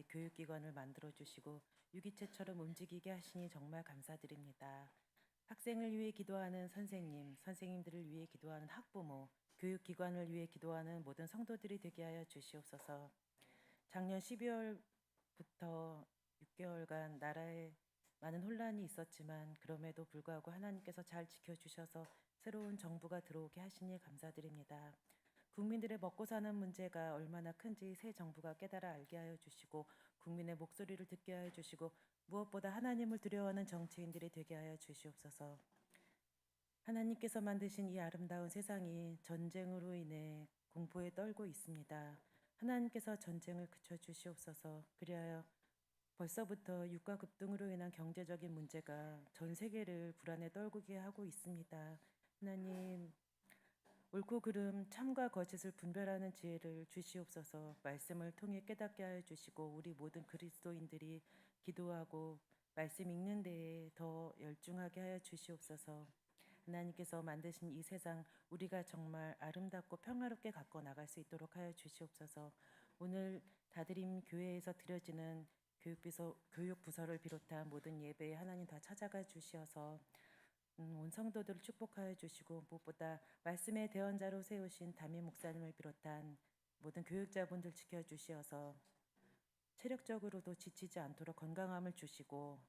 교육기관을 만들어 주시고 유기체처럼 움직이게 하시니 정말 감사드립니다. 학생을 위해 기도하는 선생님, 선생님들을 위해 기도하는 학부모, 교육기관을 위해 기도하는 모든 성도들이 되게 하여 주시옵소서. 작년 12월부터 6개월간 나라에 많은 혼란이 있었지만 그럼에도 불구하고 하나님께서 잘 지켜주셔서 새로운 정부가 들어오게 하시니 감사드립니다. 국민들의 먹고 사는 문제가 얼마나 큰지 새 정부가 깨달아 알게 하여 주시고 국민의 목소리를 듣게 하여 주시고 무엇보다 하나님을 두려워하는 정치인들이 되게 하여 주시옵소서. 하나님께서 만드신 이 아름다운 세상이 전쟁으로 인해 공포에 떨고 있습니다. 하나님께서 전쟁을 그쳐 주시옵소서. 그리하여 벌써부터 유가 급등으로 인한 경제적인 문제가 전 세계를 불안에 떨구게 하고 있습니다. 하나님, 옳고 그름, 참과 거짓을 분별하는 지혜를 주시옵소서. 말씀을 통해 깨닫게 하여 주시고 우리 모든 그리스도인들이 기도하고 말씀 읽는 데에 더 열중하게 하여 주시옵소서. 하나님께서 만드신 이 세상 우리가 정말 아름답고 평화롭게 갖고 나갈 수 있도록 하여 주시옵소서. 오늘 다드림 교회에서 드려지는 교육부서를 비롯한 모든 예배에 하나님 다 찾아가 주시어서 온 성도들을 축복하여 주시고 무엇보다 말씀의 대언자로 세우신 담임 목사님을 비롯한 모든 교육자분들 지켜주시어서 체력적으로도 지치지 않도록 건강함을 주시고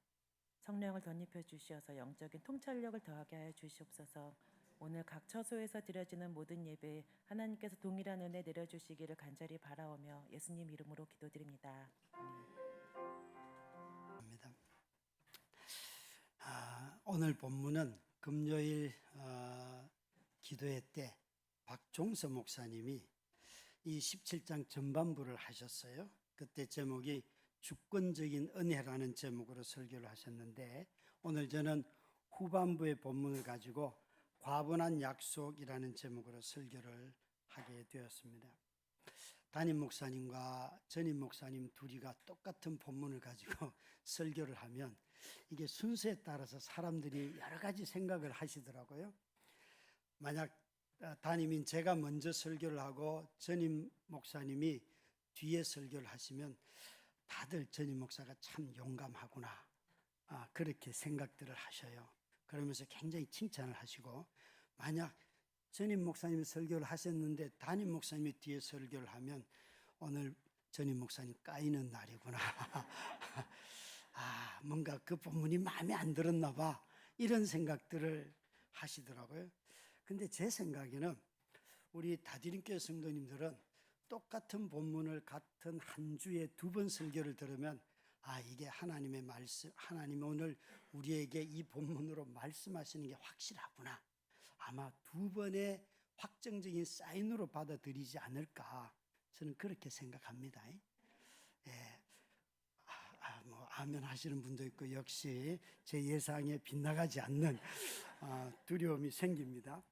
성령을 덧입혀 주시어서 영적인 통찰력을 더하게 하여 주시옵소서. 오늘 각 처소에서 드려지는 모든 예배에 하나님께서 동일한 은혜 내려주시기를 간절히 바라오며 예수님 이름으로 기도드립니다. 오늘 본문은 금요일 기도회 때 박종서 목사님이 이 17장 전반부를 하셨어요. 그때 제목이 주권적인 은혜라는 제목으로 설교를 하셨는데 오늘 저는 후반부의 본문을 가지고 과분한 약속이라는 제목으로 설교를 하게 되었습니다. 담임 목사님과 전임 목사님 둘이가 똑같은 본문을 가지고 설교를 하면 이게 순서에 따라서 사람들이 여러 가지 생각을 하시더라고요. 만약 담임인 제가 먼저 설교를 하고 전임 목사님이 뒤에 설교를 하시면 다들 전임 목사가 참 용감하구나 그렇게 생각들을 하셔요. 그러면서 굉장히 칭찬을 하시고 만약 전임 목사님이 설교를 하셨는데 담임 목사님이 뒤에 설교를 하면 오늘 전임 목사님 까이는 날이구나. 뭔가 그 본문이 마음에 안 들었나 봐. 이런 생각들을 하시더라고요. 근데 제 생각에는 우리 다디림교회 성도님들은 똑같은 본문을 같은 한 주에 2번 설교를 들으면 이게 하나님의 말씀, 하나님이 오늘 우리에게 이 본문으로 말씀하시는 게 확실하구나. 아마 2번의 확정적인 사인으로 받아들이지 않을까 저는 그렇게 생각합니다. 예. 아멘 하시는 분도 있고 역시 제 예상에 빗나가지 않는 두려움이 생깁니다.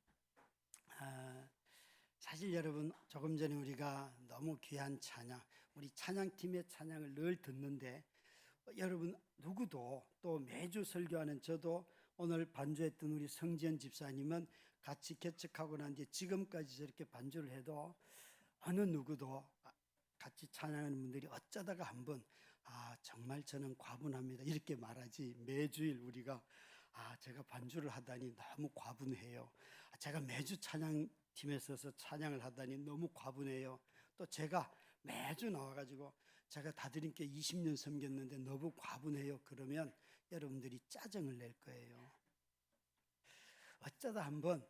사실 여러분 조금 전에 우리가 너무 귀한 찬양, 우리 찬양팀의 찬양을 늘 듣는데 여러분 누구도 또 매주 설교하는 저도 오늘 반주했던 우리 성지연 집사님은 같이 개척하고 난 뒤에 지금까지 저렇게 반주를 해도 어느 누구도 같이 찬양하는 분들이 어쩌다가 한번 정말 저는 과분합니다 이렇게 말하지 매주일 우리가 제가 반주를 하다니 너무 과분해요. 제가 매주 찬양팀에 서서 찬양을 하다니 너무 과분해요. 또 제가 매주 나와가지고 제가 다드림께 20년 섬겼는데 너무 과분해요. 그러면 여러분들이 짜증을 낼 거예요. 어쩌다 한번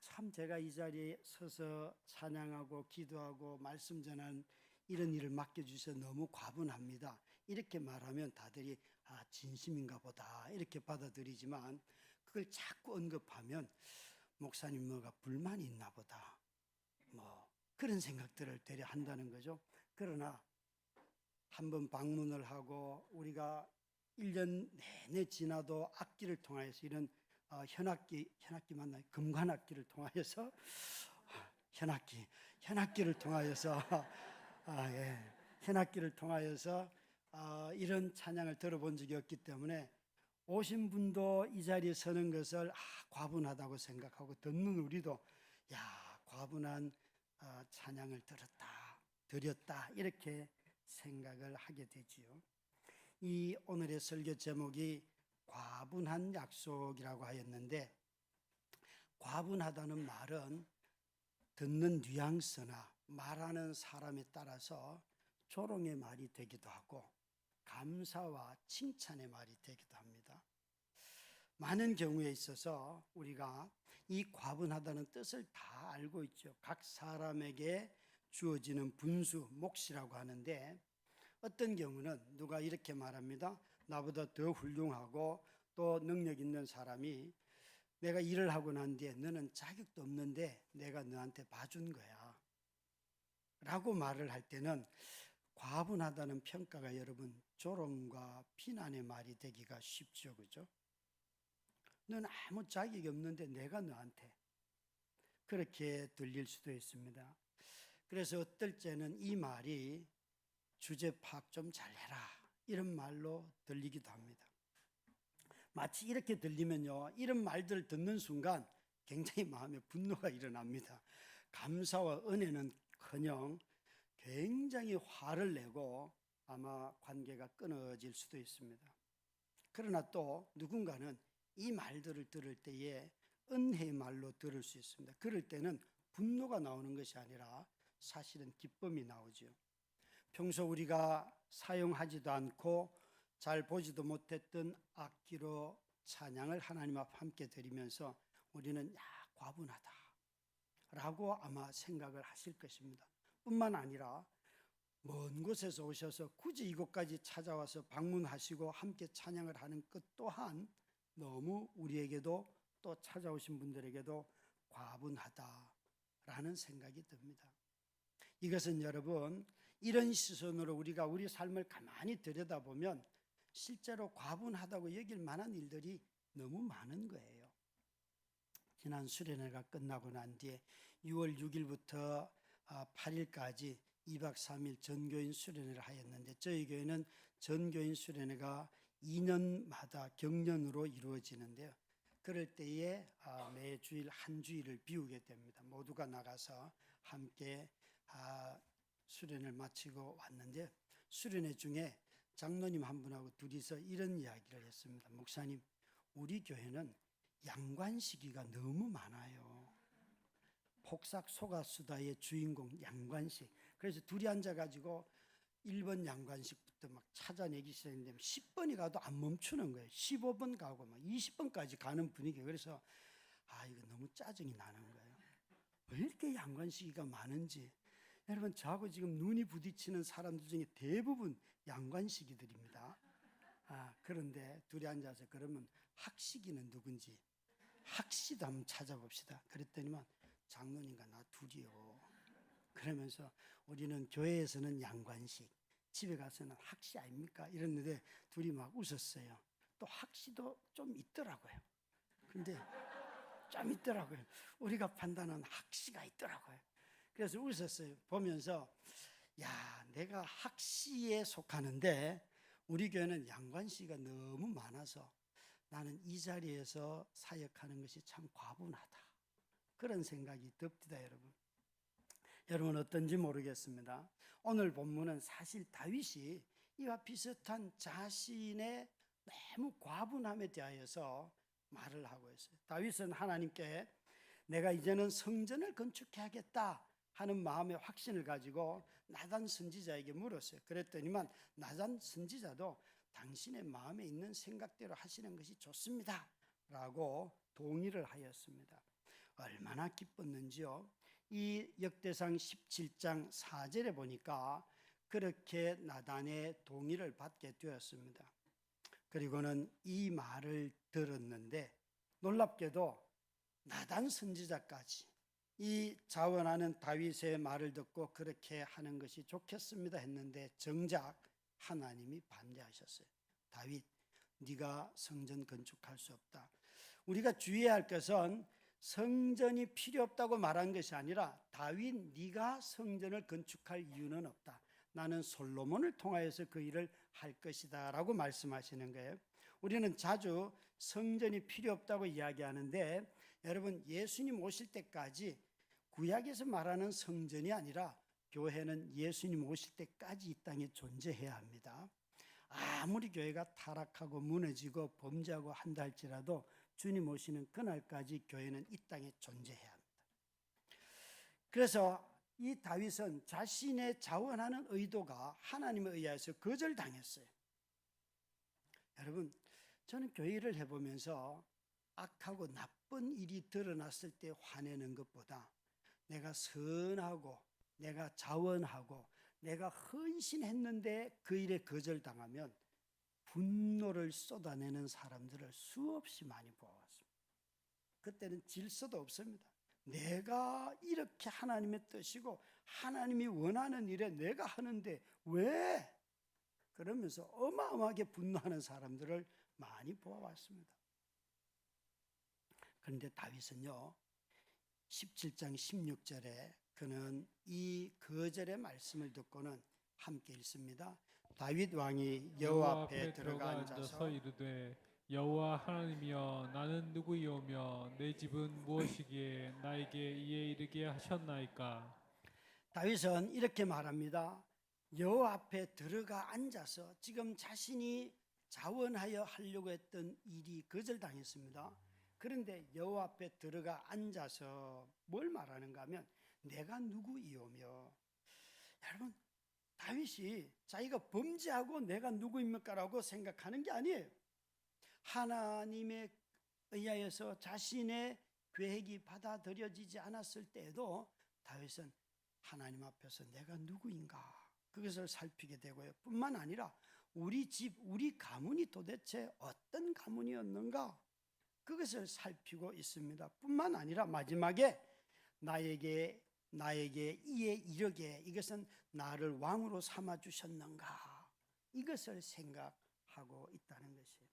참 제가 이 자리에 서서 찬양하고 기도하고 말씀 전하는 이런 일을 맡겨주셔서 너무 과분합니다 이렇게 말하면 다들이 진심인가 보다 이렇게 받아들이지만 그걸 자꾸 언급하면 목사님 뭐가 불만이 있나 보다 뭐 그런 생각들을 되려 한다는 거죠. 그러나 한번 방문을 하고 우리가 1년 내내 지나도 악기를 통하여서 이런 현악기 맞나요? 금관악기를 통하여서 현악기를 통하여서 현악기를 통하여서 이런 찬양을 들어본 적이 없기 때문에 오신 분도 이 자리에 서는 것을 과분하다고 생각하고 듣는 우리도 과분한 찬양을 드렸다 이렇게 생각을 하게 되지요. 이 오늘의 설교 제목이 과분한 약속이라고 하였는데, 과분하다는 말은 듣는 뉘앙스나 말하는 사람에 따라서 조롱의 말이 되기도 하고 감사와 칭찬의 말이 되기도 합니다. 많은 경우에 있어서 우리가 이 과분하다는 뜻을 다 알고 있죠. 각 사람에게 주어지는 분수, 몫이라고 하는데, 어떤 경우는 누가 이렇게 말합니다. 나보다 더 훌륭하고 또 능력 있는 사람이 내가 일을 하고 난 뒤에 너는 자격도 없는데 내가 너한테 봐준 거야 라고 말을 할 때는 과분하다는 평가가 여러분 조롱과 비난의 말이 되기가 쉽죠. 그죠? 넌 아무 자격이 없는데 내가 너한테, 그렇게 들릴 수도 있습니다. 그래서 어떨 때는 이 말이 주제 파악 좀 잘해라 이런 말로 들리기도 합니다. 마치 이렇게 들리면요, 이런 말들을 듣는 순간 굉장히 마음에 분노가 일어납니다. 감사와 은혜는커녕 굉장히 화를 내고 아마 관계가 끊어질 수도 있습니다. 그러나 또 누군가는 이 말들을 들을 때에 은혜의 말로 들을 수 있습니다. 그럴 때는 분노가 나오는 것이 아니라 사실은 기쁨이 나오죠. 평소 우리가 사용하지도 않고 잘 보지도 못했던 악기로 찬양을 하나님 앞 함께 드리면서 우리는 과분하다 라고 아마 생각을 하실 것입니다. 뿐만 아니라 먼 곳에서 오셔서 굳이 이곳까지 찾아와서 방문하시고 함께 찬양을 하는 것 또한 너무 우리에게도 또 찾아오신 분들에게도 과분하다라는 생각이 듭니다. 이것은 여러분, 이런 시선으로 우리가 우리 삶을 가만히 들여다보면 실제로 과분하다고 여길 만한 일들이 너무 많은 거예요. 지난 수련회가 끝나고 난 뒤에 6월 6일부터 8일까지 2박 3일 전교인 수련회를 하였는데, 저희 교회는 전교인 수련회가 2년마다 경년으로 이루어지는데요. 그럴 때에 매 주일 한 주일을 비우게 됩니다. 모두가 나가서 함께 수련을 마치고 왔는데, 수련회 중에 장로님 한 분하고 둘이서 이런 이야기를 했습니다. 목사님, 우리 교회는 양관시기가 너무 많아요. 폭삭 속았수다의 주인공 양관식. 그래서 둘이 앉아가지고 1번 양관식부터 막 찾아내기 시작했는데 10번이 가도 안 멈추는 거예요. 15번 가고 막 20번까지 가는 분위기. 그래서 이거 너무 짜증이 나는 거예요. 왜 이렇게 양관시기가 많은지. 여러분, 저하고 지금 눈이 부딪히는 사람들 중에 대부분 양관시기들입니다. 그런데 둘이 앉아서 그러면 학시기는 누군지 학시도 한번 찾아봅시다. 그랬더니만 장로님과 나 둘이요. 그러면서 우리는 교회에서는 양관식, 집에 가서는 학시 아닙니까? 이랬는데 둘이 막 웃었어요. 또 학시도 좀 있더라고요. 근데 좀 있더라고요. 우리가 판단한 학시가 있더라고요. 그래서 웃었어요. 보면서 내가 학시에 속하는데 우리 교회는 양관시가 너무 많아서 나는 이 자리에서 사역하는 것이 참 과분하다. 그런 생각이 듭니다, 여러분. 여러분 어떤지 모르겠습니다. 오늘 본문은 사실 다윗이 이와 비슷한 자신의 너무 과분함에 대하여서 말을 하고 있어요. 다윗은 하나님께 내가 이제는 성전을 건축해야겠다 하는 마음의 확신을 가지고 나단 선지자에게 물었어요. 그랬더니만 나단 선지자도 당신의 마음에 있는 생각대로 하시는 것이 좋습니다 라고 동의를 하였습니다. 얼마나 기뻤는지요. 이 역대상 17장 4절에 보니까 그렇게 나단의 동의를 받게 되었습니다. 그리고는 이 말을 들었는데 놀랍게도 나단 선지자까지 이 자원하는 다윗의 말을 듣고 그렇게 하는 것이 좋겠습니다 했는데 정작 하나님이 반대하셨어요. 다윗, 네가 성전 건축할 수 없다. 우리가 주의해야 할 것은 성전이 필요 없다고 말한 것이 아니라 다윗, 네가 성전을 건축할 이유는 없다. 나는 솔로몬을 통하여서 그 일을 할 것이다 라고 말씀하시는 거예요. 우리는 자주 성전이 필요 없다고 이야기하는데 여러분, 예수님 오실 때까지 구약에서 말하는 성전이 아니라 교회는 예수님 오실 때까지 이 땅에 존재해야 합니다. 아무리 교회가 타락하고 무너지고 범죄하고 한다 할지라도 주님 오시는 그날까지 교회는 이 땅에 존재해야 합니다. 그래서 이 다윗은 자신의 자원하는 의도가 하나님에 의해서 거절당했어요. 여러분, 저는 교회를 해보면서 악하고 나쁜 일이 드러났을 때 화내는 것보다 내가 선하고 내가 자원하고 내가 헌신했는데 그 일에 거절당하면 분노를 쏟아내는 사람들을 수없이 많이 보아왔습니다. 그때는 질서도 없습니다. 내가 이렇게 하나님의 뜻이고 하나님이 원하는 일에 내가 하는데 왜? 그러면서 어마어마하게 분노하는 사람들을 많이 보아왔습니다. 그런데 다윗은요, 17장 16절에 그는 이 거절의 말씀을 듣고는 함께 읽습니다. 다윗 왕이 여호와 앞에 들어가 앉아서 이르되 여호와 하나님이여 나는 누구이오며 내 집은 무엇이기에 나에게 이에 이르게 하셨나이까. 다윗은 이렇게 말합니다. 여호와 앞에 들어가 앉아서 지금 자신이 자원하여 하려고 했던 일이 거절당했습니다. 그런데 여호와 앞에 들어가 앉아서 뭘 말하는가 하면 내가 누구이오며, 여러분, 다윗이 자기가 범죄하고 내가 누구입니까라고 생각하는 게 아니에요. 하나님에 의하여서 자신의 계획이 받아들여지지 않았을 때에도 다윗은 하나님 앞에서 내가 누구인가 그것을 살피게 되고요. 뿐만 아니라 우리 집, 우리 가문이 도대체 어떤 가문이었는가 그것을 살피고 있습니다. 뿐만 아니라 마지막에 나에게 이에 이르게 이것은 나를 왕으로 삼아 주셨는가 이것을 생각하고 있다는 것이에요.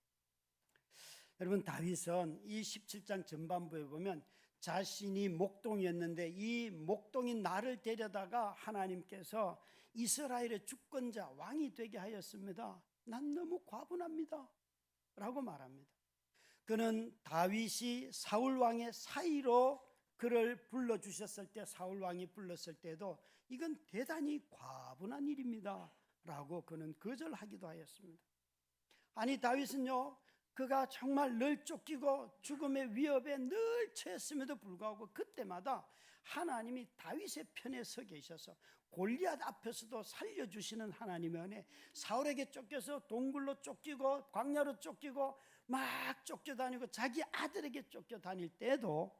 여러분, 다윗은 이 17장 전반부에 보면 자신이 목동이었는데 이 목동인 나를 데려다가 하나님께서 이스라엘의 주권자 왕이 되게 하였습니다. 난 너무 과분합니다 라고 말합니다. 그는 다윗이 사울 왕의 사이로 그를 불러주셨을 때, 사울 왕이 불렀을 때도 이건 대단히 과분한 일입니다 라고 그는 거절하기도 하였습니다. 아니, 다윗은요, 그가 정말 늘 쫓기고 죽음의 위협에 늘 처했음에도 불구하고 그때마다 하나님이 다윗의 편에 서 계셔서 골리앗 앞에서도 살려주시는 하나님의 은혜, 사울에게 쫓겨서 동굴로 쫓기고 광야로 쫓기고 막 쫓겨다니고 자기 아들에게 쫓겨다닐 때도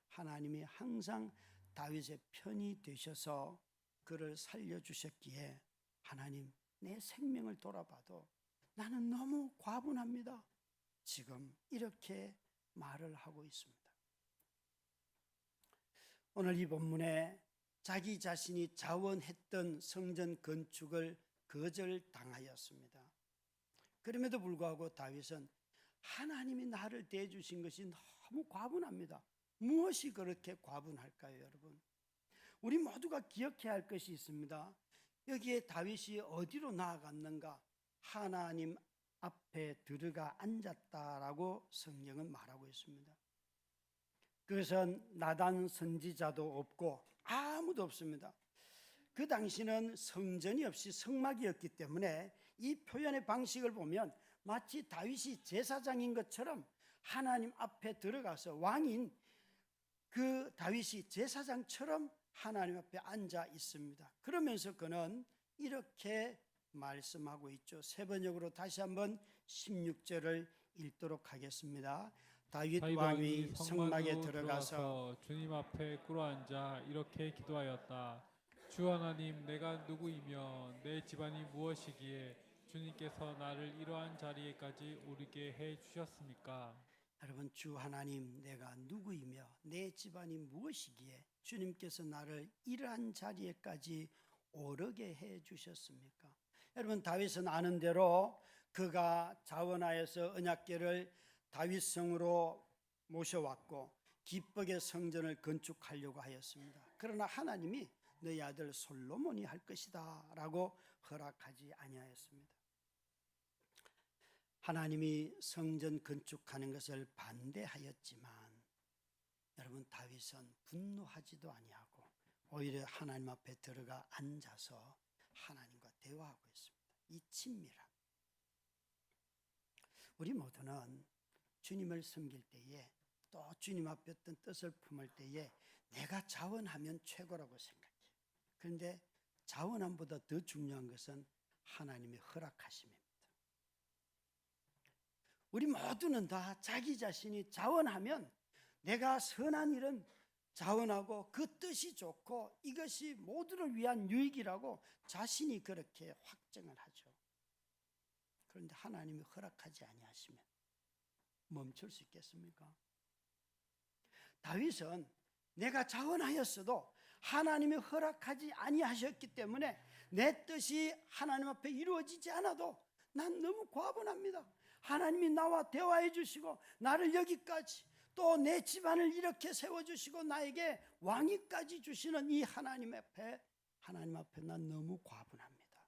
하나님이 항상 다윗의 편이 되셔서 그를 살려주셨기에 하나님, 내 생명을 돌아봐도 나는 너무 과분합니다. 지금 이렇게 말을 하고 있습니다. 오늘 이 본문에 자기 자신이 자원했던 성전 건축을 거절당하였습니다. 그럼에도 불구하고 다윗은 하나님이 나를 대해주신 것이 너무 과분합니다. 무엇이 그렇게 과분할까요, 여러분? 우리 모두가 기억해야 할 것이 있습니다. 여기에 다윗이 어디로 나아갔는가? 하나님 앞에 들어가 앉았다라고 성경은 말하고 있습니다. 그것은 나단 선지자도 없고 아무도 없습니다. 그 당시는 성전이 없이 성막이었기 때문에 이 표현의 방식을 보면 마치 다윗이 제사장인 것처럼 하나님 앞에 들어가서 왕인 그 다윗이 제사장처럼 하나님 앞에 앉아 있습니다. 그러면서 그는 이렇게 말씀하고 있죠. 세 번역으로 다시 한번 16절을 읽도록 하겠습니다. 다윗 왕이 성막에 들어가서 주님 앞에 꿇어앉아 이렇게 기도하였다. 주 하나님, 내가 누구이며 내 집안이 무엇이기에 주님께서 나를 이러한 자리에까지 오르게 해 주셨습니까? 여러분, 주 하나님, 내가 누구이며 내 집안이 무엇이기에 주님께서 나를 이러한 자리에까지 오르게 해 주셨습니까? 여러분, 다윗은 아는 대로 그가 자원하여서 언약궤를 다윗성으로 모셔왔고 기쁘게 성전을 건축하려고 하였습니다. 그러나 하나님이 너희 아들 솔로몬이 할 것이다 라고 허락하지 아니하였습니다. 하나님이 성전 건축하는 것을 반대하였지만 여러분, 다윗은 분노하지도 아니하고 오히려 하나님 앞에 들어가 앉아서 하나님과 대화하고 있습니다. 이 친밀함. 우리 모두는 주님을 섬길 때에 또 주님 앞에 어떤 뜻을 품을 때에 내가 자원하면 최고라고 생각해요. 그런데 자원함보다 더 중요한 것은 하나님의 허락하심입니다. 우리 모두는 다 자기 자신이 자원하면 내가 선한 일은 자원하고 그 뜻이 좋고 이것이 모두를 위한 유익이라고 자신이 그렇게 확정을 하죠. 그런데 하나님이 허락하지 아니하시면 멈출 수 있겠습니까? 다윗은 내가 자원하였어도 하나님이 허락하지 아니하셨기 때문에 내 뜻이 하나님 앞에 이루어지지 않아도 난 너무 과분합니다. 하나님이 나와 대화해 주시고 나를 여기까지 또 내 집안을 이렇게 세워주시고 나에게 왕위까지 주시는 이 하나님 앞에 난 너무 과분합니다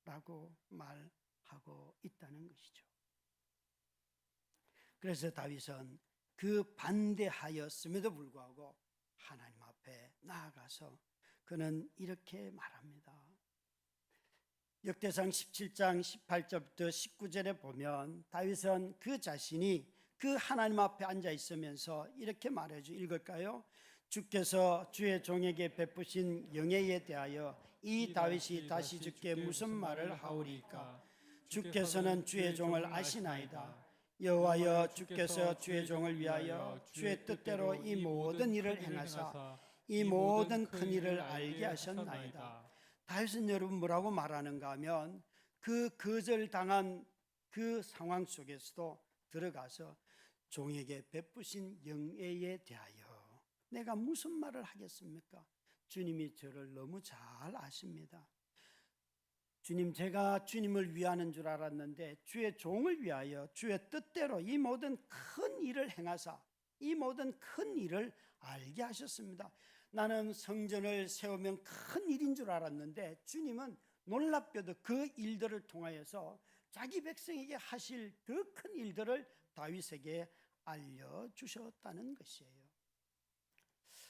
라고 말하고 있다는 것이죠. 그래서 다윗은 그 반대하였음에도 불구하고 하나님 앞에 나아가서 그는 이렇게 말합니다. 역대상 17장 18절부터 19절에 보면 다윗은 그 자신이 그 하나님 앞에 앉아 있으면서 이렇게 말해줘. 읽을까요? 주께서 주의 종에게 베푸신 영예에 대하여 이 다윗이 다시 주께 무슨 말을 하오리까? 주께서는 주의 종을 아시나이다. 여호와여, 주께서 주의 종을 위하여 주의 뜻대로 이 모든 일을 행하사 이 모든 큰 일을 알게 하셨나이다. 다윗은 여러분 뭐라고 말하는가 하면 그 거절당한 그 상황 속에서도 들어가서 종에게 베푸신 영예에 대하여 내가 무슨 말을 하겠습니까? 주님이 저를 너무 잘 아십니다. 주님, 제가 주님을 위하는 줄 알았는데 주의 종을 위하여 주의 뜻대로 이 모든 큰 일을 행하사 이 모든 큰 일을 알게 하셨습니다. 나는 성전을 세우면 큰 일인 줄 알았는데 주님은 놀랍게도 그 일들을 통하여서 자기 백성에게 하실 더 큰 일들을 다윗에게 알려주셨다는 것이에요.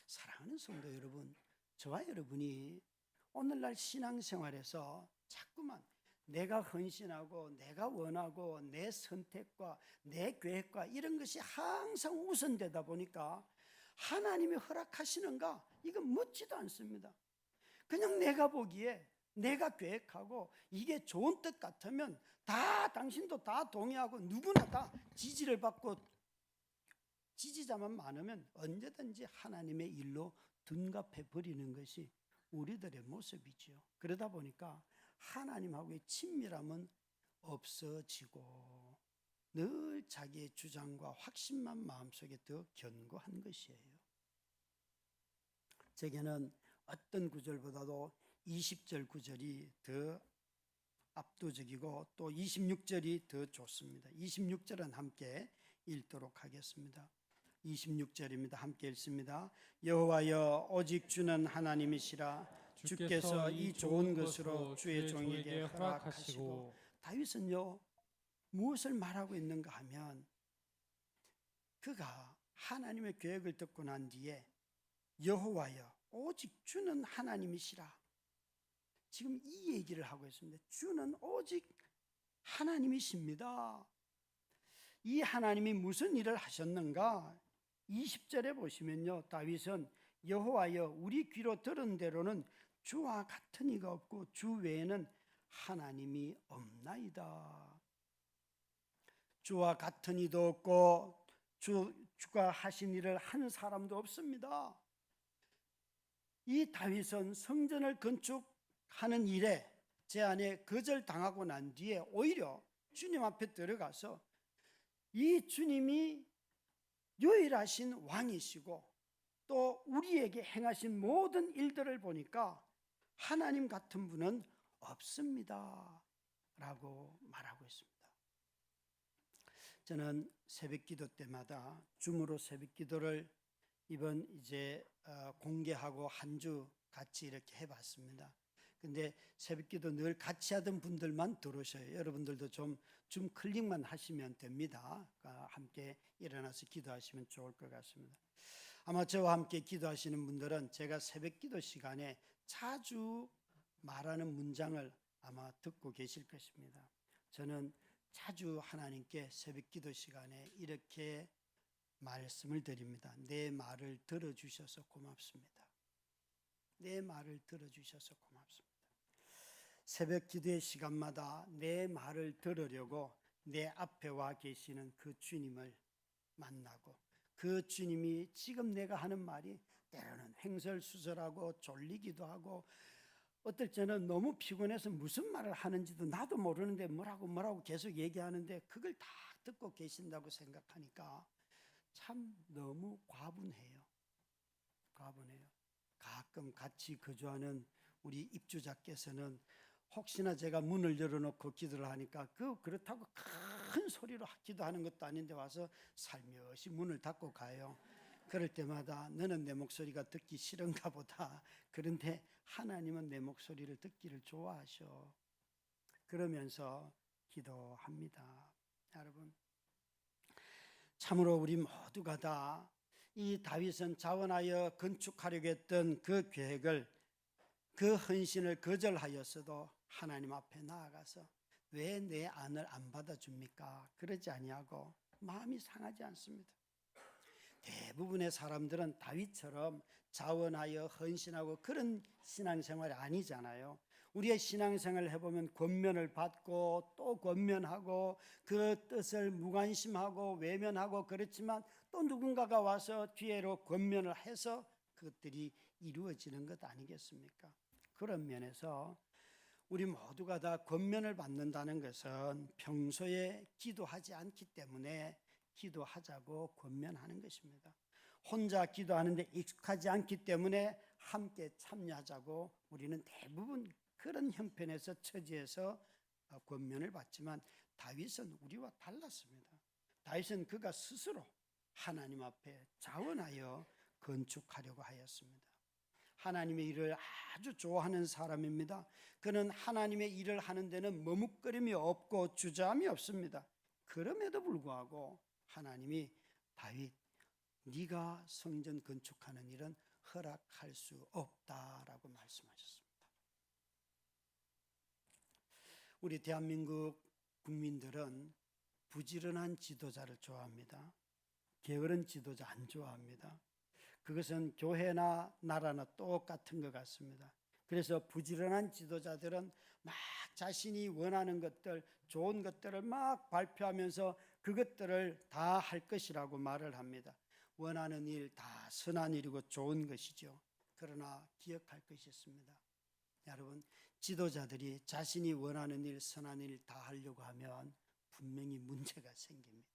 사랑하는 성도 여러분, 저와 여러분이 오늘날 신앙생활에서 자꾸만 내가 헌신하고 내가 원하고 내 선택과 내 계획과 이런 것이 항상 우선되다 보니까 하나님이 허락하시는가? 이건 묻지도 않습니다. 그냥 내가 보기에 내가 계획하고 이게 좋은 뜻 같으면 다 당신도 다 동의하고 누구나 다 지지를 받고 지지자만 많으면 언제든지 하나님의 일로 둔갑해 버리는 것이 우리들의 모습이지요. 그러다 보니까 하나님하고의 친밀함은 없어지고 늘 자기의 주장과 확신만 마음속에 더 견고한 것이에요. 제게는 어떤 구절보다도 20절 구절이 더 압도적이고 또 26절이 더 좋습니다. 26절은 함께 읽도록 하겠습니다. 26절입니다. 함께 읽습니다. 여호와여, 오직 주는 하나님이시라. 주께서 이 좋은 것으로 주의 종에게 허락하시고. 다윗은요 무엇을 말하고 있는가 하면 그가 하나님의 계획을 듣고 난 뒤에 여호와여, 오직 주는 하나님이시라. 지금 이 얘기를 하고 있습니다. 주는 오직 하나님이십니다. 이 하나님이 무슨 일을 하셨는가? 20절에 보시면요, 다윗은 여호와여, 우리 귀로 들은 대로는 주와 같은 이가 없고 주 외에는 하나님이 없나이다. 주와 같은 이도 없고 주가 하신 일을 하는 사람도 없습니다. 이 다윗은 성전을 건축하는 일에 제안에 거절당하고 난 뒤에 오히려 주님 앞에 들어가서 이 주님이 유일하신 왕이시고 또 우리에게 행하신 모든 일들을 보니까 하나님 같은 분은 없습니다 라고 말하고 있습니다. 저는 새벽기도 때마다 줌으로 새벽기도를 이번 이제 공개하고 한 주 같이 이렇게 해봤습니다. 근데 새벽기도 늘 같이 하던 분들만 들어오셔요. 여러분들도 좀 줌 클릭만 하시면 됩니다. 함께 일어나서 기도하시면 좋을 것 같습니다. 아마 저와 함께 기도하시는 분들은 제가 새벽 기도 시간에 자주 말하는 문장을 아마 듣고 계실 것입니다. 저는 자주 하나님께 새벽 기도 시간에 이렇게 말씀을 드립니다. 내 말을 들어주셔서 고맙습니다. 내 말을 들어주셔서 고맙습니다. 새벽 기도의 시간마다 내 말을 들으려고 내 앞에 와 계시는 그 주님을 만나고, 그 주님이 지금 내가 하는 말이 때로는 횡설수설하고 졸리기도 하고, 어떨 때는 너무 피곤해서 무슨 말을 하는지도 나도 모르는데 뭐라고 계속 얘기하는데 그걸 다 듣고 계신다고 생각하니까 참 너무 과분해요. 가끔 같이 거주하는 우리 입주자께서는 혹시나 제가 문을 열어놓고 기도를 하니까 그렇다고 큰 소리로 기도하는 것도 아닌데 와서 살며시 문을 닫고 가요. 그럴 때마다 너는 내 목소리가 듣기 싫은가 보다. 그런데 하나님은 내 목소리를 듣기를 좋아하셔. 그러면서 기도합니다. 여러분, 참으로 우리 모두가 다 이 다윗은 자원하여 건축하려고 했던 그 계획을, 그 헌신을 거절하였어도 하나님 앞에 나아가서 왜 내 안을 안 받아줍니까? 그러지 아니하고 마음이 상하지 않습니다. 대부분의 사람들은 다윗처럼 자원하여 헌신하고 그런 신앙생활이 아니잖아요. 우리의 신앙생활을 해보면 권면을 받고 또 권면하고 그 뜻을 무관심하고 외면하고, 그렇지만 또 누군가가 와서 뒤로 권면을 해서 그것들이 이루어지는 것 아니겠습니까? 그런 면에서 우리 모두가 다 권면을 받는다는 것은 평소에 기도하지 않기 때문에 기도하자고 권면하는 것입니다. 혼자 기도하는데 익숙하지 않기 때문에 함께 참여하자고 우리는 대부분 그런 형편에서 처지에서 권면을 받지만, 다윗은 우리와 달랐습니다. 다윗은 그가 스스로 하나님 앞에 자원하여 건축하려고 하였습니다. 하나님의 일을 아주 좋아하는 사람입니다. 그는 하나님의 일을 하는 데는 머뭇거림이 없고 주저함이 없습니다. 그럼에도 불구하고 하나님이 다윗, 네가 성전 건축하는 일은 허락할 수 없다라고 말씀하셨습니다. 우리 대한민국 국민들은 부지런한 지도자를 좋아합니다. 게으른 지도자 안 좋아합니다. 그것은 교회나 나라나 똑같은 것 같습니다. 그래서 부지런한 지도자들은 막 자신이 원하는 것들, 좋은 것들을 막 발표하면서 그것들을 다 할 것이라고 말을 합니다. 원하는 일 다 선한 일이고 좋은 것이죠. 그러나 기억할 것이 있습니다. 여러분, 지도자들이 자신이 원하는 일, 선한 일 다 하려고 하면 분명히 문제가 생깁니다.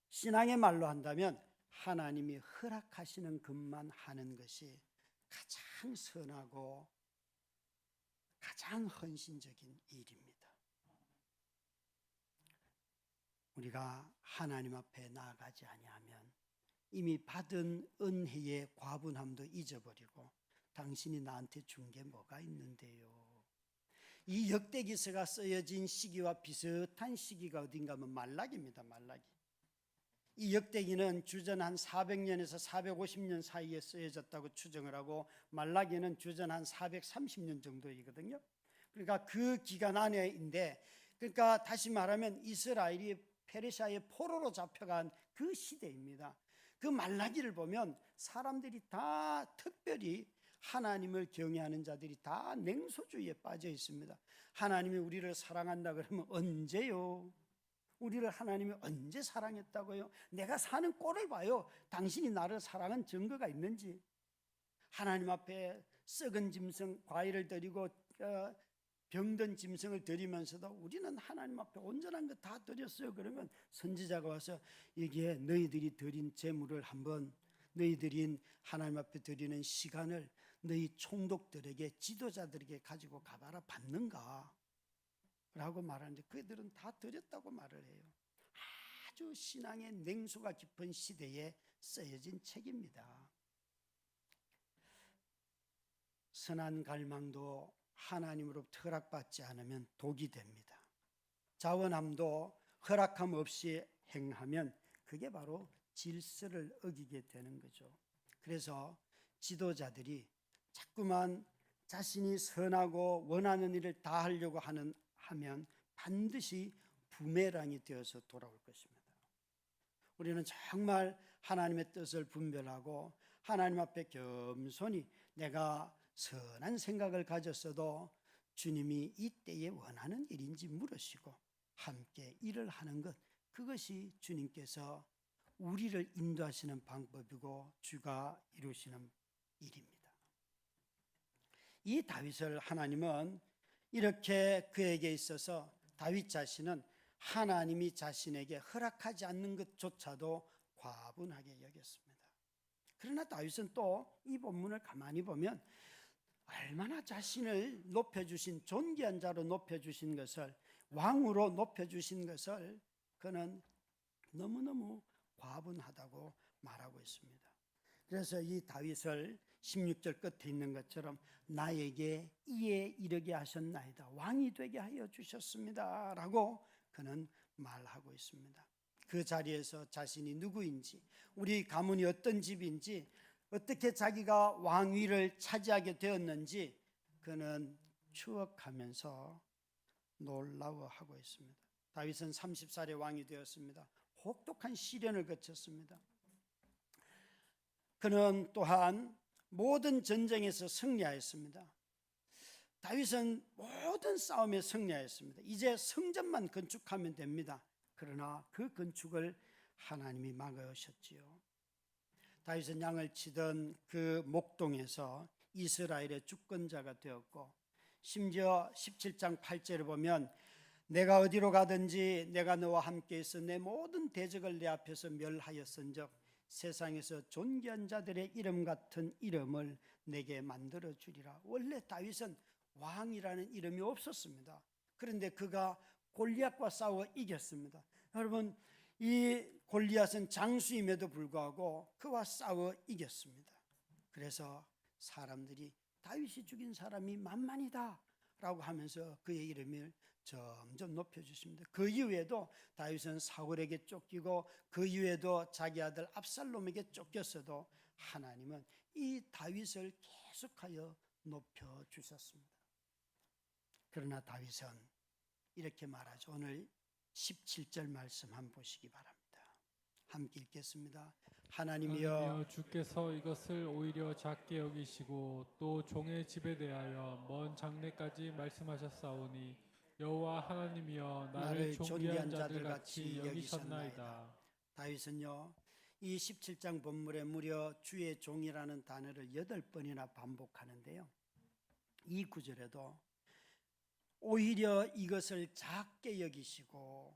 신앙의 말로 한다면 하나님이 허락하시는 것만 하는 것이 가장 선하고 가장 헌신적인 일입니다. 우리가 하나님 앞에 나아가지 아니하면 이미 받은 은혜의 과분함도 잊어버리고 당신이 나한테 준 게 뭐가 있는데요. 이 역대기서가 쓰여진 시기와 비슷한 시기가 어딘가 하면 말라기입니다. 말라기. 이 역대기는 주전 한 400년에서 450년 사이에 쓰여졌다고 추정을 하고, 말라기는 주전 한 430년 정도이거든요. 그러니까 그 기간 안에인데, 그러니까 다시 말하면 이스라엘이 페르시아의 포로로 잡혀간 그 시대입니다. 그 말라기를 보면 사람들이 다, 특별히 하나님을 경외하는 자들이 다 냉소주의에 빠져 있습니다. 하나님이 우리를 사랑한다 그러면 언제요? 우리를 하나님이 언제 사랑했다고요? 내가 사는 꼴을 봐요. 당신이 나를 사랑한 증거가 있는지. 하나님 앞에 썩은 짐승, 과일을 드리고 병든 짐승을 드리면서도 우리는 하나님 앞에 온전한 거 다 드렸어요. 그러면 선지자가 와서 여기에 너희들이 드린 제물을 한번, 너희들이 하나님 앞에 드리는 시간을 너희 총독들에게, 지도자들에게 가지고 가봐라. 받는가? 라고 말하는데 그들은 다 드렸다고 말을 해요. 아주 신앙의 냉소가 깊은 시대에 쓰여진 책입니다. 선한 갈망도 하나님으로부터 허락받지 않으면 독이 됩니다. 자원함도 허락함 없이 행하면 그게 바로 질서를 어기게 되는 거죠. 그래서 지도자들이 자꾸만 자신이 선하고 원하는 일을 다 하려고 하면 반드시 부메랑이 되어서 돌아올 것입니다. 우리는 정말 하나님의 뜻을 분별하고 하나님 앞에 겸손히 내가 선한 생각을 가졌어도 주님이 이때에 원하는 일인지 물으시고 함께 일을 하는 것, 그것이 주님께서 우리를 인도하시는 방법이고 주가 이루시는 일입니다. 이 다윗을 하나님은 이렇게 그에게 있어서 다윗 자신은 하나님이 자신에게 허락하지 않는 것조차도 과분하게 여겼습니다. 그러나 다윗은 또 이 본문을 가만히 보면 얼마나 자신을 높여주신, 존귀한 자로 높여주신 것을, 왕으로 높여주신 것을 그는 너무너무 과분하다고 말하고 있습니다. 그래서 이 다윗을 16절 끝에 있는 것처럼 나에게 이에 이르게 하셨나이다, 왕이 되게 하여 주셨습니다 라고 그는 말하고 있습니다. 그 자리에서 자신이 누구인지, 우리 가문이 어떤 집인지, 어떻게 자기가 왕위를 차지하게 되었는지 그는 추억하면서 놀라워하고 있습니다. 다윗은 30살에 왕이 되었습니다. 혹독한 시련을 거쳤습니다. 그는 또한 모든 전쟁에서 승리하였습니다. 다윗은 모든 싸움에 승리하였습니다. 이제 성전만 건축하면 됩니다. 그러나 그 건축을 하나님이 막으셨지요. 다윗은 양을 치던 그 목동에서 이스라엘의 주권자가 되었고, 심지어 17장 8절을 보면 내가 어디로 가든지 내가 너와 함께 있어 내 모든 대적을 내 앞에서 멸하였은즉 세상에서 존귀한 자들의 이름 같은 이름을 내게 만들어 주리라. 원래 다윗은 왕이라는 이름이 없었습니다. 그런데 그가 골리앗과 싸워 이겼습니다. 여러분, 이 골리앗은 장수임에도 불구하고 그와 싸워 이겼습니다. 그래서 사람들이 다윗이 죽인 사람이 만만이다 라고 하면서 그의 이름을 점점 높여주십니다. 그 이후에도 다윗은 사울에게 쫓기고 그 이후에도 자기 아들 압살롬에게 쫓겼어도 하나님은 이 다윗을 계속하여 높여주셨습니다. 그러나 다윗은 이렇게 말하죠. 오늘 17절 말씀 한번 보시기 바랍니다. 함께 읽겠습니다. 하나님이여, 주께서 이것을 오히려 작게 여기시고 또 종의 집에 대하여 먼 장래까지 말씀하셨사오니 여호와 하나님이여 나를 존귀한 자들같이 여기셨나이다. 다윗은요, 이 17장 본문에 무려 주의 종이라는 단어를 8번이나 반복하는데요, 이 구절에도 오히려 이것을 작게 여기시고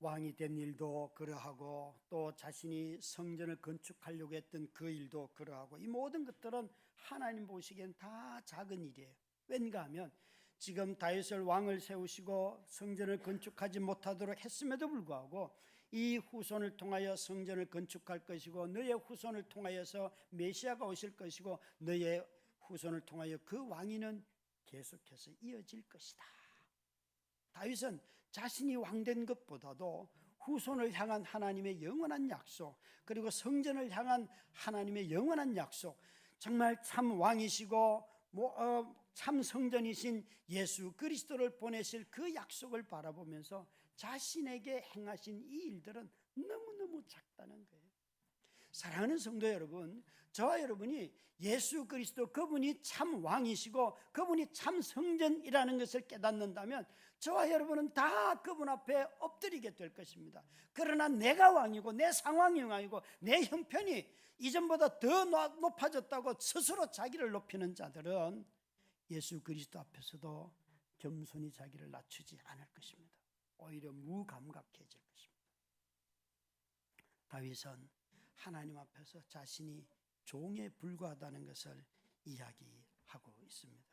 왕이 된 일도 그러하고 또 자신이 성전을 건축하려고 했던 그 일도 그러하고 이 모든 것들은 하나님 보시기엔 다 작은 일이에요. 왠가 하면 지금 다윗을 왕을 세우시고 성전을 건축하지 못하도록 했음에도 불구하고 이 후손을 통하여 성전을 건축할 것이고 너의 후손을 통하여서 메시아가 오실 것이고 너의 후손을 통하여 그 왕위는 계속해서 이어질 것이다. 다윗은 자신이 왕된 것보다도 후손을 향한 하나님의 영원한 약속, 그리고 성전을 향한 하나님의 영원한 약속, 정말 참 왕이시고 참 성전이신 예수 그리스도를 보내실 그 약속을 바라보면서 자신에게 행하신 이 일들은 너무너무 작다는 거예요. 사랑하는 성도 여러분, 저와 여러분이 예수 그리스도 그분이 참 왕이시고 그분이 참 성전이라는 것을 깨닫는다면 저와 여러분은 다 그분 앞에 엎드리게 될 것입니다. 그러나 내가 왕이고 내 상황이 왕이고 내 형편이 이전보다 더 높아졌다고 스스로 자기를 높이는 자들은 예수 그리스도 앞에서도 겸손히 자기를 낮추지 않을 것입니다. 오히려 무감각해질 것입니다. 다윗은 하나님 앞에서 자신이 종에 불과하다는 것을 이야기하고 있습니다.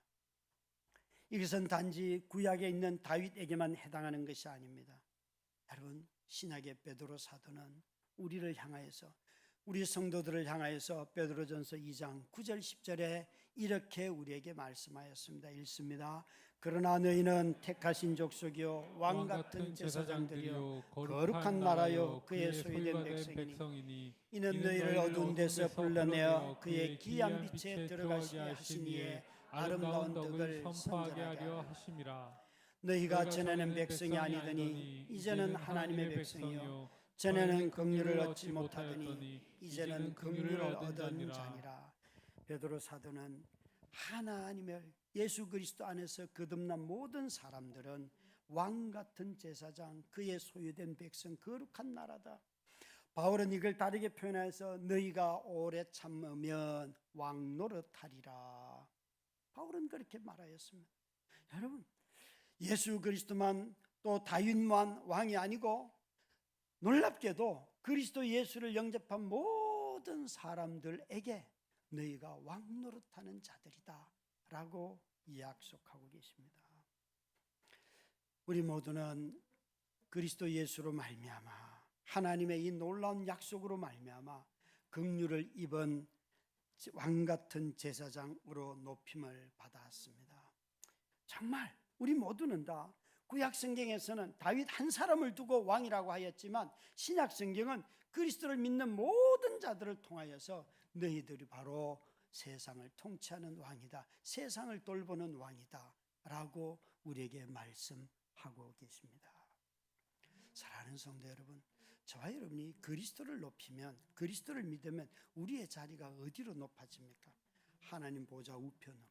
이것은 단지 구약에 있는 다윗에게만 해당하는 것이 아닙니다. 여러분, 신약의 베드로 사도는 우리를 향하여서, 우리 성도들을 향하여서 베드로전서 2장 9절 10절에 이렇게 우리에게 말씀하였습니다. 읽습니다. 그러나 너희는 택하신 족속이요 왕 같은 제사장들이요 거룩한 나라요 그의 소유된 백성이니 이는 너희를 어두운 데서 불러내어 그의 기이한 빛에 들어가게 하시니에 아름다운 덕을 선포하게 하려 선전하라. 하심이라. 너희가 전에는 백성이 아니더니 이제는 하나님의 백성이요 전에는 긍휼을 얻지 못하더니 이제는 긍휼을 얻은 자니라. 베드로 사도는 하나님을 예수 그리스도 안에서 거듭난 모든 사람들은 왕 같은 제사장, 그의 소유된 백성, 거룩한 나라다. 바울은 이걸 다르게 표현해서 너희가 오래 참으면 왕 노릇하리라. 바울은 그렇게 말하였습니다. 여러분, 예수 그리스도만 또 다윗만 왕이 아니고 놀랍게도 그리스도 예수를 영접한 모든 사람들에게 너희가 왕 노릇하는 자들이다 라고 약속하고 계십니다. 우리 모두는 그리스도 예수로 말미암아 하나님의 이 놀라운 약속으로 말미암아 긍휼을 입은 왕같은 제사장으로 높임을 받았습니다. 정말 우리 모두는 다 구약 성경에서는 다윗 한 사람을 두고 왕이라고 하였지만 신약 성경은 그리스도를 믿는 모든 자들을 통하여서 너희들이 바로 세상을 통치하는 왕이다, 세상을 돌보는 왕이다 라고 우리에게 말씀하고 계십니다. 사랑하는 성도 여러분, 저와 여러분이 그리스도를 높이면, 그리스도를 믿으면 우리의 자리가 어디로 높아집니까? 하나님 보좌 우편으로.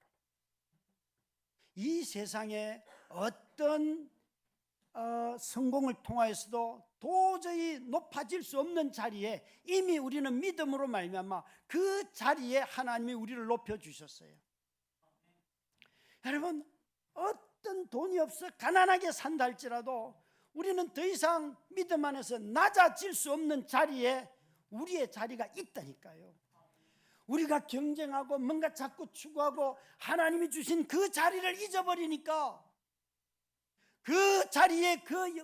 이 세상에 어떤 성공을 통하여서도 도저히 높아질 수 없는 자리에 이미 우리는 믿음으로 말미암아 그 자리에 하나님이 우리를 높여주셨어요. 여러분, 어떤 돈이 없어 가난하게 산다 할지라도 우리는 더 이상 믿음 안에서 낮아질 수 없는 자리에 우리의 자리가 있다니까요. 우리가 경쟁하고 뭔가 자꾸 추구하고 하나님이 주신 그 자리를 잊어버리니까 그 자리에 그걸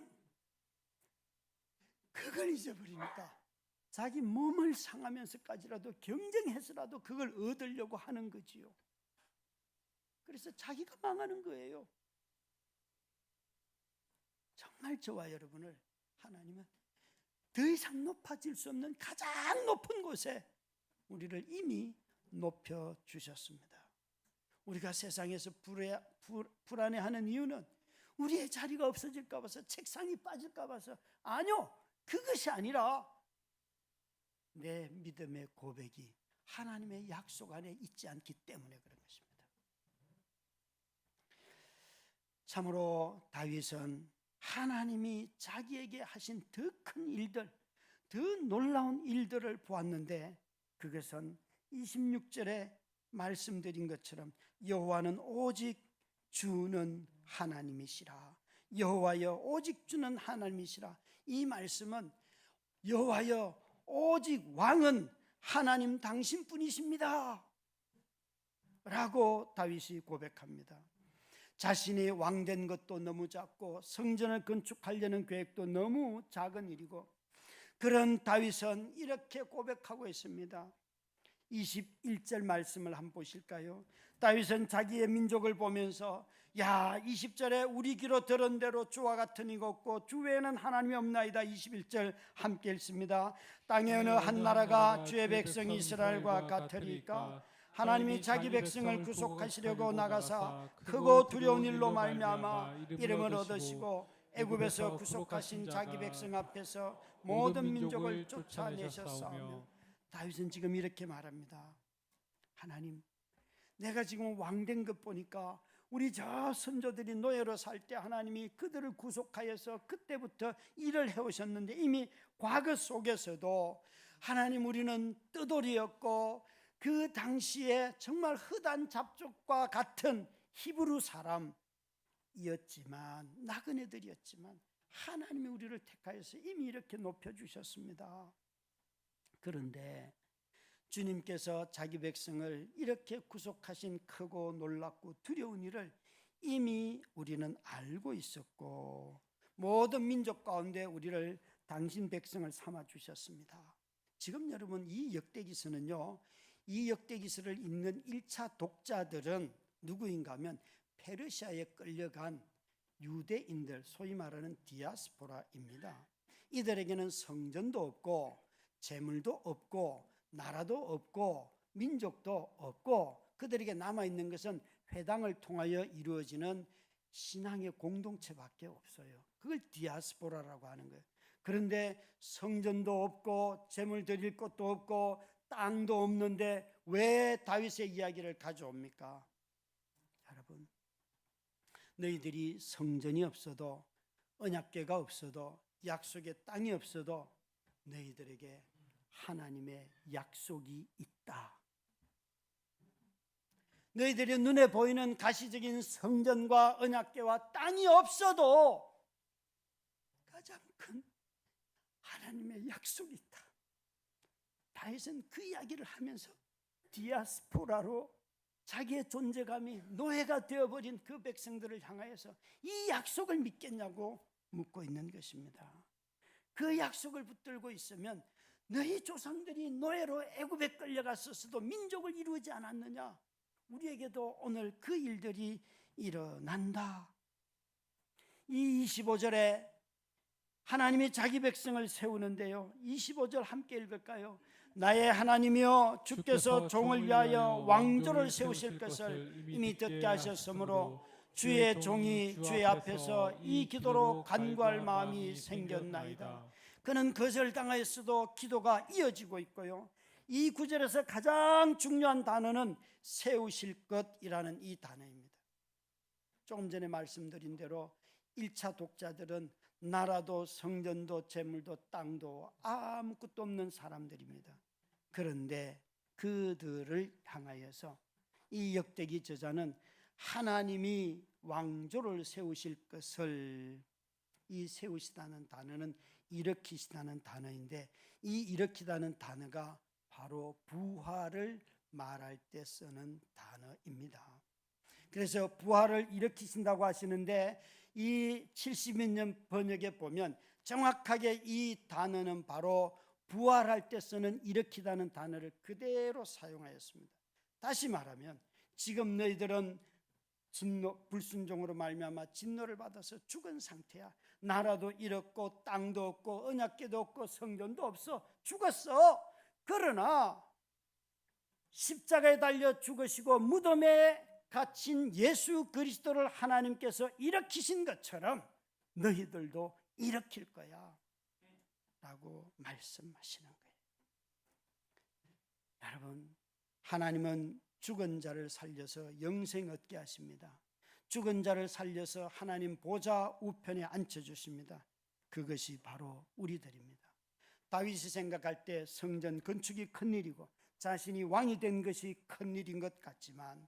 잊어버리니까 자기 몸을 상하면서까지라도 경쟁해서라도 그걸 얻으려고 하는 거지요. 그래서 자기가 망하는 거예요. 정말 저와 여러분을 하나님은 더 이상 높아질 수 없는 가장 높은 곳에 우리를 이미 높여주셨습니다. 우리가 세상에서 불안해하는 이유는 우리의 자리가 없어질까 봐서, 책상이 빠질까 봐서. 아니요, 그것이 아니라 내 믿음의 고백이 하나님의 약속 안에 있지 않기 때문에 그런 것입니다. 참으로 다윗은 하나님이 자기에게 하신 더 큰 일들, 더 놀라운 일들을 보았는데 그것은 26절에 말씀드린 것처럼 여호와는 오직 주는 하나님이시라. 여호와여 오직 주는 하나님이시라. 이 말씀은 여호와여 오직 왕은 하나님 당신뿐이십니다 라고 다윗이 고백합니다. 자신이 왕된 것도 너무 작고 성전을 건축하려는 계획도 너무 작은 일이고, 그런 다윗은 이렇게 고백하고 있습니다. 21절 말씀을 한번 보실까요? 다윗은 자기의 민족을 보면서 20절에 우리 귀로 들은 대로 주와 같은 이가 없고 주 외에는 하나님이 없나이다. 21절 함께 읽습니다. 땅에 어느 한 나라가 주의 백성 이스라엘과 같으리까? 하나님이 자기 백성을 구속하시려고 나가사 크고 두려운 일로 말미암아 이름을 얻으시고 애굽에서 구속하신 자기 백성 앞에서 모든 민족을 쫓아내셨사오며. 다윗은 지금 이렇게 말합니다. 하나님, 내가 지금 왕된 것 보니까 우리 저 선조들이 노예로 살 때 하나님이 그들을 구속하여서 그때부터 일을 해오셨는데 이미 과거 속에서도 하나님 우리는 뜨돌이였고 그 당시에 정말 흑한 잡족과 같은 히브리 사람이었지만, 나그네들이었지만 하나님이 우리를 택하여서 이미 이렇게 높여주셨습니다. 그런데 주님께서 자기 백성을 이렇게 구속하신 크고 놀랍고 두려운 일을 이미 우리는 알고 있었고 모든 민족 가운데 우리를 당신 백성을 삼아 주셨습니다. 지금 여러분 이 역대기서는요, 이 역대기서를 읽는 1차 독자들은 누구인가 하면 페르시아에 끌려간 유대인들, 소위 말하는 디아스포라입니다. 이들에게는 성전도 없고 재물도 없고 나라도 없고 민족도 없고 그들에게 남아있는 것은 회당을 통하여 이루어지는 신앙의 공동체밖에 없어요. 그걸 디아스포라라고 하는 거예요. 그런데 성전도 없고 재물 드릴 것도 없고 땅도 없는데 왜 다윗의 이야기를 가져옵니까? 여러분, 너희들이 성전이 없어도 언약궤가 없어도 약속의 땅이 없어도 너희들에게 하나님의 약속이 있다. 너희들이 눈에 보이는 가시적인 성전과 언약궤와 땅이 없어도 가장 큰 하나님의 약속이 있다. 다윗은 그 이야기를 하면서 디아스포라로 자기의 존재감이 노예가 되어버린 그 백성들을 향하여서 이 약속을 믿겠냐고 묻고 있는 것입니다. 그 약속을 붙들고 있으면 너희 조상들이 노예로 애굽에 끌려갔었어도 민족을 이루지 않았느냐? 우리에게도 오늘 그 일들이 일어난다. 이 25절에 하나님이 자기 백성을 세우는데요, 25절 함께 읽을까요? 나의 하나님이여 주께서 종을 위하여 왕조를 세우실 것을 이미 듣게 하셨으므로 주의 종이 주의 앞에서 이 기도로 간구할 마음이 생겼나이다. 그는 거절당하였어도 기도가 이어지고 있고요, 이 구절에서 가장 중요한 단어는 세우실 것이라는 이 단어입니다. 조금 전에 말씀드린 대로 1차 독자들은 나라도 성전도 재물도 땅도 아무것도 없는 사람들입니다. 그런데 그들을 향하여서 이 역대기 저자는 하나님이 왕조를 세우실 것을, 이 세우시다는 단어는 일으키시다는 단어인데 이 일으키다는 단어가 바로 부활을 말할 때 쓰는 단어입니다. 그래서 부활을 일으키신다고 하시는데 이 70여 년 번역에 보면 정확하게 이 단어는 바로 부활할 때 쓰는 일으키다는 단어를 그대로 사용하였습니다. 다시 말하면 지금 너희들은 불순종으로 말미암아 진노를 받아서 죽은 상태야. 나라도 잃었고 땅도 없고 언약궤도 없고 성전도 없어. 죽었어. 그러나 십자가에 달려 죽으시고 무덤에 갇힌 예수 그리스도를 하나님께서 일으키신 것처럼 너희들도 일으킬 거야 라고 말씀하시는 거예요. 여러분, 하나님은 죽은 자를 살려서 영생 얻게 하십니다. 죽은 자를 살려서 하나님 보좌 우편에 앉혀주십니다. 그것이 바로 우리들입니다. 다윗이 생각할 때 성전 건축이 큰일이고 자신이 왕이 된 것이 큰일인 것 같지만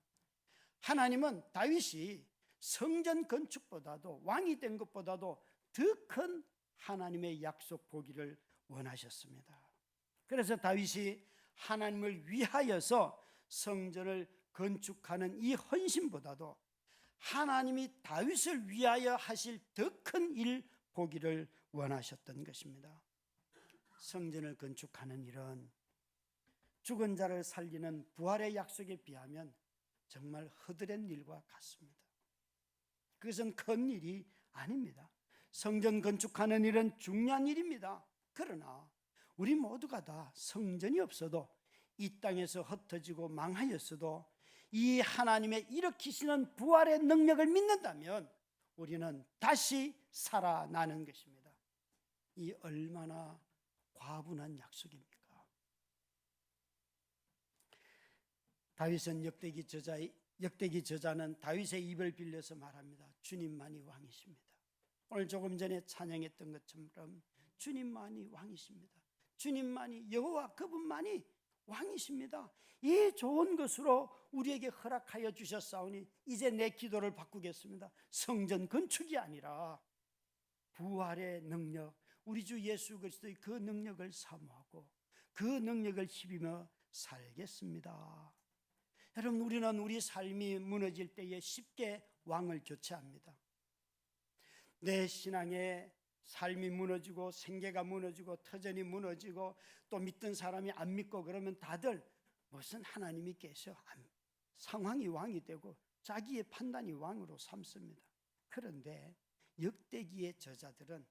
하나님은 다윗이 성전 건축보다도 왕이 된 것보다도 더 큰 하나님의 약속 보기를 원하셨습니다. 그래서 다윗이 하나님을 위하여서 성전을 건축하는 이 헌신보다도 하나님이 다윗을 위하여 하실 더 큰 일 보기를 원하셨던 것입니다. 성전을 건축하는 일은 죽은 자를 살리는 부활의 약속에 비하면 정말 허드렛 일과 같습니다. 그것은 큰 일이 아닙니다. 성전 건축하는 일은 중요한 일입니다. 그러나 우리 모두가 다 성전이 없어도 이 땅에서 흩어지고 망하였어도 이 하나님의 일으키시는 부활의 능력을 믿는다면 우리는 다시 살아나는 것입니다. 이 얼마나 과분한 약속입니까? 다윗은 역대기 저자는 다윗의 입을 빌려서 말합니다. 주님만이 왕이십니다. 오늘 조금 전에 찬양했던 것처럼 주님만이 왕이십니다. 주님만이 여호와 그분만이 왕이십니다. 이 좋은 것으로 우리에게 허락하여 주셨사오니 이제 내 기도를 바꾸겠습니다. 성전 건축이 아니라 부활의 능력, 우리 주 예수 그리스도의 그 능력을 사모하고 그 능력을 힘입어 살겠습니다. 여러분, 우리는 우리 삶이 무너질 때에 쉽게 왕을 교체합니다. 내 신앙의 삶이 무너지고 생계가 무너지고 터전이 무너지고 또 믿던 사람이 안 믿고 그러면 다들 무슨 하나님이 계셔, 상황이 왕이 되고 자기의 판단이 왕으로 삼습니다. 그런데 역대기의 저자들은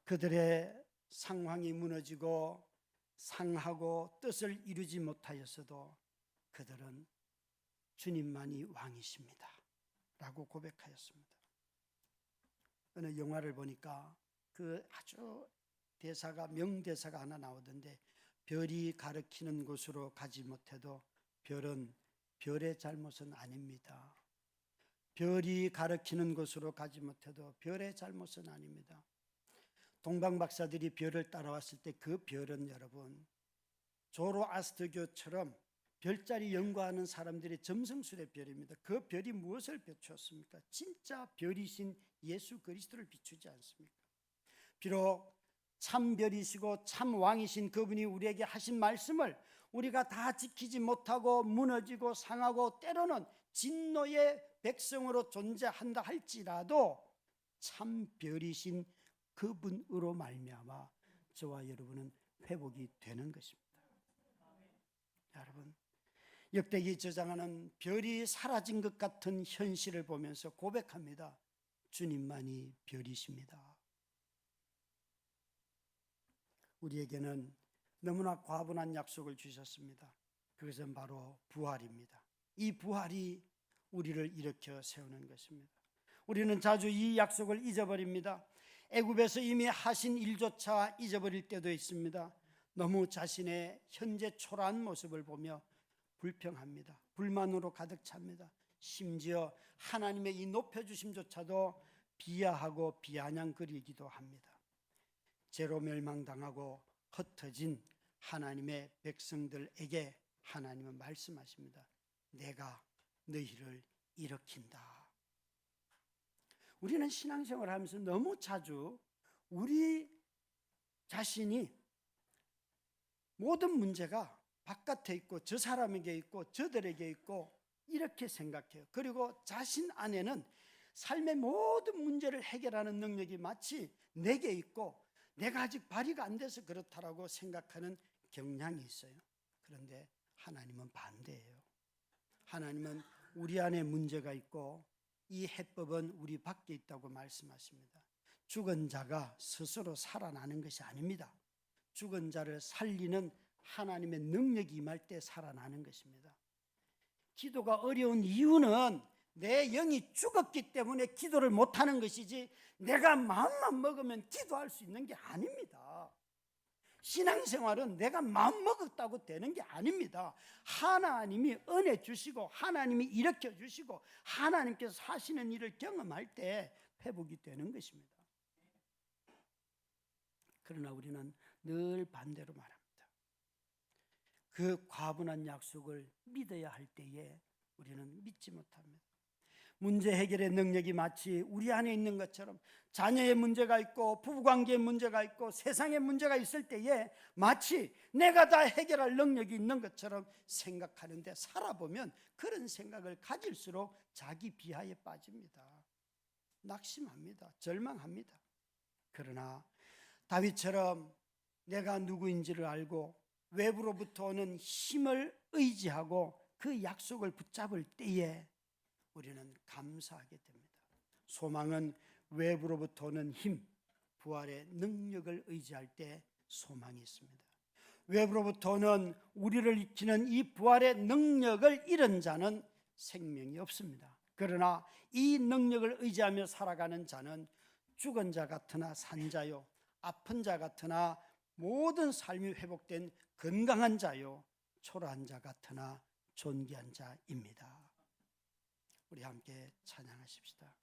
그들의 상황이 무너지고 상하고 뜻을 이루지 못하였어도 그들은 주님만이 왕이십니다 라고 고백하였습니다. 어느 영화를 보니까 그 아주 명대사가 하나 나오던데, 별이 가리키는 곳으로 가지 못해도 별은 별의 잘못은 아닙니다. 별이 가리키는 곳으로 가지 못해도 별의 잘못은 아닙니다. 동방 박사들이 별을 따라왔을 때 그 별은 여러분, 조로아스터교처럼 별자리 연구하는 사람들의 점성술의 별입니다. 그 별이 무엇을 비추었습니까? 진짜 별이신 예수 그리스도를 비추지 않습니까? 비록 참 별이시고 참 왕이신 그분이 우리에게 하신 말씀을 우리가 다 지키지 못하고 무너지고 상하고 때로는 진노의 백성으로 존재한다 할지라도 참 별이신 그분으로 말미암아 저와 여러분은 회복이 되는 것입니다. 여러분, 역대기 저자는 별이 사라진 것 같은 현실을 보면서 고백합니다. 주님만이 별이십니다. 우리에게는 너무나 과분한 약속을 주셨습니다. 그것은 바로 부활입니다. 이 부활이 우리를 일으켜 세우는 것입니다. 우리는 자주 이 약속을 잊어버립니다. 애굽에서 이미 하신 일조차 잊어버릴 때도 있습니다. 너무 자신의 현재 초라한 모습을 보며 불평합니다. 불만으로 가득 찹니다. 심지어 하나님의 이 높여주심조차도 비하하고 비아냥거리기도 합니다. 죄로 멸망당하고 흩어진 하나님의 백성들에게 하나님은 말씀하십니다. 내가 너희를 일으킨다. 우리는 신앙생활을 하면서 너무 자주 우리 자신이 모든 문제가 바깥에 있고 저 사람에게 있고 저들에게 있고 이렇게 생각해요. 그리고 자신 안에는 삶의 모든 문제를 해결하는 능력이 마치 내게 있고 내가 아직 발휘가 안 돼서 그렇다라고 생각하는 경향이 있어요. 그런데 하나님은 반대예요. 하나님은 우리 안에 문제가 있고 이 해법은 우리 밖에 있다고 말씀하십니다. 죽은 자가 스스로 살아나는 것이 아닙니다. 죽은 자를 살리는 하나님의 능력이 임할 때 살아나는 것입니다. 기도가 어려운 이유는 내 영이 죽었기 때문에 기도를 못하는 것이지 내가 마음만 먹으면 기도할 수 있는 게 아닙니다. 신앙생활은 내가 마음 먹었다고 되는 게 아닙니다. 하나님이 은혜 주시고 하나님이 일으켜 주시고 하나님께서 하시는 일을 경험할 때 회복이 되는 것입니다. 그러나 우리는 늘 반대로 말합니다. 그 과분한 약속을 믿어야 할 때에 우리는 믿지 못합니다. 문제 해결의 능력이 마치 우리 안에 있는 것처럼 자녀의 문제가 있고 부부관계의 문제가 있고 세상의 문제가 있을 때에 마치 내가 다 해결할 능력이 있는 것처럼 생각하는데 살아보면 그런 생각을 가질수록 자기 비하에 빠집니다. 낙심합니다. 절망합니다. 그러나 다윗처럼 내가 누구인지를 알고 외부로부터 오는 힘을 의지하고 그 약속을 붙잡을 때에 우리는 감사하게 됩니다. 소망은 외부로부터 오는 힘, 부활의 능력을 의지할 때 소망이 있습니다. 외부로부터 오는 우리를 익히는 이 부활의 능력을 잃은 자는 생명이 없습니다. 그러나 이 능력을 의지하며 살아가는 자는 죽은 자 같으나 산 자요, 아픈 자 같으나 모든 삶이 회복된 건강한 자요, 초라한 자 같으나 존귀한 자입니다. 우리 함께 찬양하십시다.